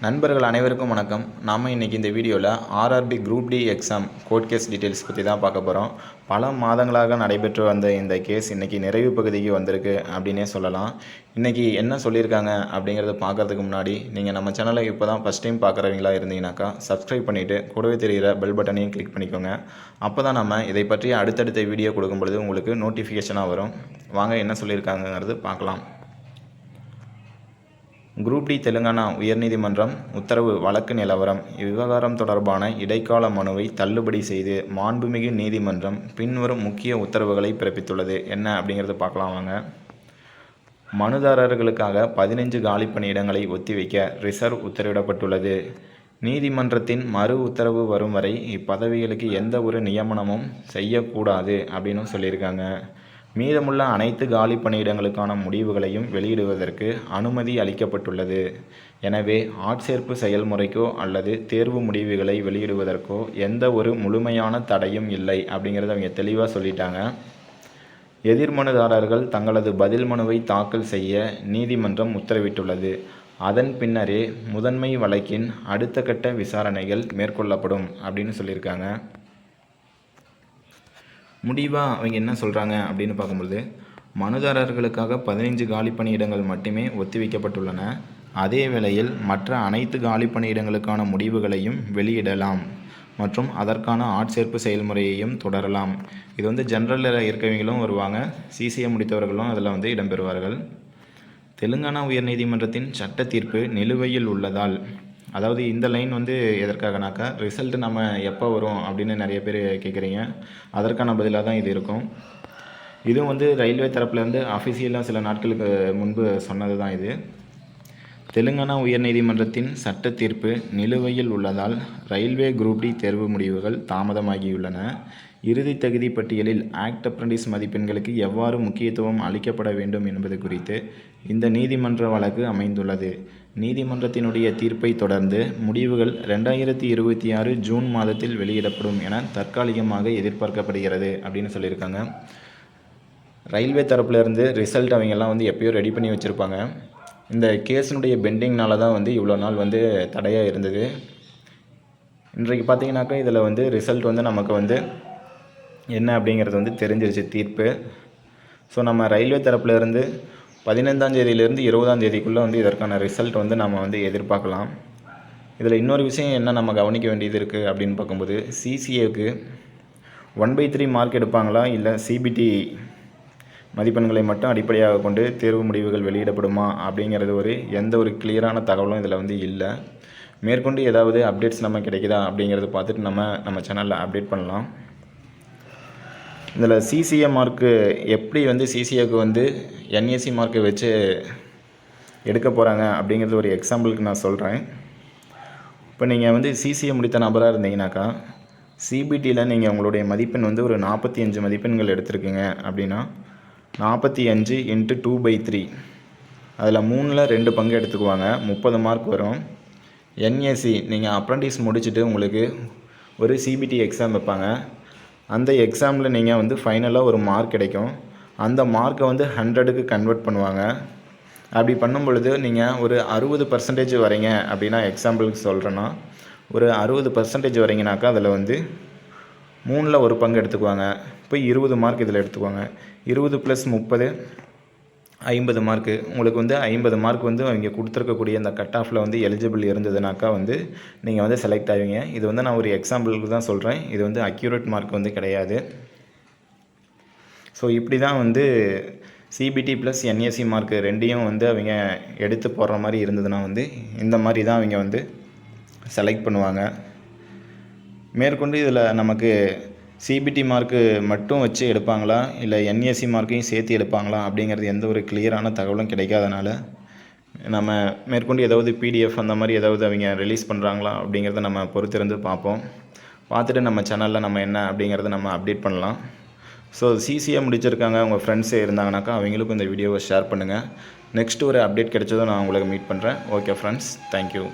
நண்பர்கள் அனைவருக்கும் வணக்கம். நாம் இன்றைக்கி இந்த வீடியோவில் RRB group D exam court case details பற்றி தான் பார்க்க போகிறோம். பல மாதங்களாக நடைபெற்று வந்த இந்த கேஸ் இன்றைக்கி நிறைவு பகுதிக்கு வந்திருக்கு அப்படின்னே சொல்லலாம். இன்றைக்கி என்ன சொல்லியிருக்காங்க அப்படிங்கிறத பார்க்குறதுக்கு முன்னாடி நீங்கள் நம்ம சேனலை இப்போ தான் ஃபஸ்ட் டைம் பார்க்குறவங்களா இருந்தீங்கன்னாக்கா சப்ஸ்கிரைப் பண்ணிவிட்டு கூடவே தெரிகிற பெல் பட்டனையும் கிளிக் பண்ணிக்கோங்க. அப்போ தான் நம்ம இதை பற்றி அடுத்தடுத்த வீடியோ கொடுக்கும் பொழுது உங்களுக்கு நோட்டிஃபிகேஷனாக வரும். வாங்க என்ன சொல்லியிருக்காங்கிறது பார்க்கலாம். குரூப் டி தெலுங்கானா உயர்நீதிமன்றம் உத்தரவு வழக்கு நிலவரம். இவ்விவகாரம் தொடர்பான இடைக்கால மனுவை தள்ளுபடி செய்து மாண்புமிகு நீதிமன்றம் பின்வரும் முக்கிய உத்தரவுகளை பிறப்பித்துள்ளது. என்ன அப்படிங்கிறது பார்க்கலாம் வாங்க. மனுதாரர்களுக்காக 15 காலி பணியிடங்களை ஒத்திவைக்க ரிசர்வ் உத்தரவிடப்பட்டுள்ளது. நீதிமன்றத்தின் மறு உத்தரவு வரும் வரை இப்பதவிகளுக்கு எந்த ஒரு நியமனமும் செய்யக்கூடாது அப்படின்னு சொல்லியிருக்காங்க. மீதமுள்ள அனைத்து காலி பணியிடங்களுக்கான முடிவுகளையும் வெளியிடுவதற்கு அனுமதி அளிக்கப்பட்டுள்ளது. எனவே ஆட்சேர்ப்பு செயல்முறைக்கோ அல்லது தேர்வு முடிவுகளை வெளியிடுவதற்கோ எந்த ஒரு முழுமையான தடையும் இல்லை அப்படிங்கிறத அவங்க தெளிவாக சொல்லிட்டாங்க. எதிர்மனுதாரர்கள் தங்களது பதில் மனுவை தாக்கல் செய்ய நீதிமன்றம் உத்தரவிட்டுள்ளது. அதன் பின்னரே முதன்மை வழக்கின் அடுத்த கட்ட விசாரணைகள் மேற்கொள்ளப்படும் அப்படின்னு சொல்லியிருக்காங்க. முடிவாக அவங்க என்ன சொல்கிறாங்க அப்படின்னு பார்க்கும்பொழுது, மனுதாரர்களுக்காக 15 காலி பணியிடங்கள் மட்டுமே ஒத்திவைக்கப்பட்டுள்ளன. அதே வேளையில் மற்ற அனைத்து காலி பணியிடங்களுக்கான முடிவுகளையும் வெளியிடலாம் மற்றும் அதற்கான ஆட்சேர்ப்பு செயல்முறையையும் தொடரலாம். இது ஜென்ரலில் இருக்கவங்களும் வருவாங்க, சிசிஏ முடித்தவர்களும் அதில் இடம்பெறுவார்கள். தெலுங்கானா உயர்நீதிமன்றத்தின் சட்ட தீர்ப்பு நிலுவையில் உள்ளதால், அதாவது இந்த லைன் எதற்காகனாக்கா ரிசல்ட் நம்ம எப்போ வரும் அப்படின்னு நிறைய பேர் கேட்குறீங்க. அதற்கான பதிலாக தான் இது இருக்கும். இதுவும் ரயில்வே தரப்புலேருந்து அஃபிஷியலாக சில நாட்களுக்கு முன்பு சொன்னது தான் இது. தெலுங்கானா உயர்நீதிமன்றத்தின் சட்ட தீர்ப்பு நிலுவையில் உள்ளதால் ரயில்வே குரூப் டி தேர்வு முடிவுகள் தாமதமாகியுள்ளன. இறுதி தகுதி பட்டியலில் ஆக்ட் அப்ரண்டிஸ் மதிப்பெண்களுக்கு எவ்வாறு முக்கியத்துவம் அளிக்கப்பட வேண்டும் என்பது குறித்து இந்த நீதிமன்ற வழக்கு அமைந்துள்ளது. நீதிமன்றத்தினுடைய தீர்ப்பை தொடர்ந்து முடிவுகள் 2026 ஜூன் மாதத்தில் வெளியிடப்படும் என தற்காலிகமாக எதிர்பார்க்கப்படுகிறது அப்படின்னு சொல்லியிருக்காங்க. ரயில்வே தரப்புலேருந்து ரிசல்ட் அவங்கெல்லாம் எப்பயோ ரெடி பண்ணி வச்சுருப்பாங்க. இந்த கேஸினுடைய பெண்டிங்னால தான் இவ்வளோ நாள் தடையாக இருந்தது. இன்றைக்கு பார்த்தீங்கன்னாக்கா இதில் ரிசல்ட் நமக்கு என்ன அப்படிங்கிறது தெரிஞ்சிருச்சு தீர்ப்பு. ஸோ நம்ம ரயில்வே தரப்புலேருந்து 15ஆம் தேதியிலேருந்து 20ஆம் தேதிக்குள்ளே இதற்கான ரிசல்ட் நம்ம எதிர்பார்க்கலாம். இதில் இன்னொரு விஷயம் என்ன நம்ம கவனிக்க வேண்டியது இருக்குது அப்படின்னு பார்க்கும்போது, சிசிஏக்கு 1/3 மார்க் எடுப்பாங்களா இல்லை சிபிடி மதிப்பெண்களை மட்டும் அடிப்படையாக கொண்டு தேர்வு முடிவுகள் வெளியிடப்படுமா அப்படிங்கிறது எந்த ஒரு கிளியரான தகவலும் இதில் இல்லை. மேற்கொண்டு ஏதாவது அப்டேட்ஸ் நம்ம கிடைக்குதா அப்படிங்கிறத பார்த்துட்டு நம்ம சேனலில் அப்டேட் பண்ணலாம். இதில் சிசிஏ மார்க்கு எப்படி சிசிஏக்கு என்ஏசி மார்க்கை வச்சு எடுக்க போகிறாங்க அப்படிங்கிறது ஒரு எக்ஸாம்பிளுக்கு நான் சொல்கிறேன். இப்போ நீங்கள் சிசிஏ முடித்த நபராக இருந்தீங்கன்னாக்கா சிபிடியில் நீங்கள் உங்களுடைய மதிப்பெண் ஒரு 45 மதிப்பெண்கள் எடுத்திருக்கீங்க அப்படின்னா 45 × 2/3 அதில் 3ல் 2 பங்கு எடுத்துக்குவாங்க, 30 மார்க் வரும். என்ஏசி நீங்கள் அப்ரண்டிஸ் முடிச்சுட்டு உங்களுக்கு ஒரு சிபிடி எக்ஸாம் வைப்பாங்க. அந்த எக்ஸாமில் நீங்கள் ஃபைனலாக ஒரு மார்க் கிடைக்கும். அந்த மார்க்கை 100க்கு கன்வெர்ட் பண்ணுவாங்க. அப்படி பண்ணும் பொழுது நீங்கள் ஒரு 60% வரீங்க அப்படின்னா, எக்ஸாம்பிளுக்கு சொல்கிறேன்னா ஒரு 60% வரீங்கனாக்கா அதில் 3ல் 1 பங்கு எடுத்துக்குவாங்க. இப்போ 20 மார்க் இதில் எடுத்துக்குவாங்க. 20 + 30 50 மார்க்கு. உங்களுக்கு 50 மார்க் அவங்க கொடுத்துருக்கக்கூடிய இந்த கட் ஆஃபில் எலிஜிபிள் இருந்ததுனாக்கா நீங்கள் செலக்ட் ஆவீங்க. இது நான் ஒரு எக்ஸாம்பிளுக்கு தான் சொல்கிறேன். இது அக்யூரேட் மார்க் கிடையாது. ஸோ இப்படி தான் சிபிடி + என்ஏசி மார்க் ரெண்டையும் அவங்க எடுத்து போடுற மாதிரி இருந்ததுன்னா இந்த மாதிரி தான் அவங்க செலக்ட் பண்ணுவாங்க. மேற்கொண்டு இதில் நமக்கு சிபிடி மார்க்கு மட்டும் வச்சு எடுப்பாங்களா இல்லை என்ஏசி மார்க்கையும் சேர்த்து எடுப்பாங்களா அப்படிங்கிறது எந்த ஒரு கிளியரான தகவலும் கிடைக்காதனால நம்ம மேற்கொண்டு ஏதாவது பிடிஎஃப் அந்த மாதிரி ஏதாவது அவங்க ரிலீஸ் பண்ணுறாங்களா அப்படிங்கிறத நம்ம பொறுத்திருந்து பார்ப்போம். பார்த்துட்டு நம்ம சேனலில் நம்ம என்ன அப்படிங்கிறத நம்ம அப்டேட் பண்ணலாம். ஸோ சிசிஏ முடிச்சிருக்காங்க உங்கள் ஃப்ரெண்ட்ஸே இருந்தாங்கனாக்கா அவங்களுக்கும் இந்த வீடியோவை ஷேர் பண்ணுங்கள். நெக்ஸ்ட்டு ஒரு அப்டேட் கிடைச்சதும் நான் உங்களுக்கு மீட் பண்ணுறேன். Okay friends, thank you.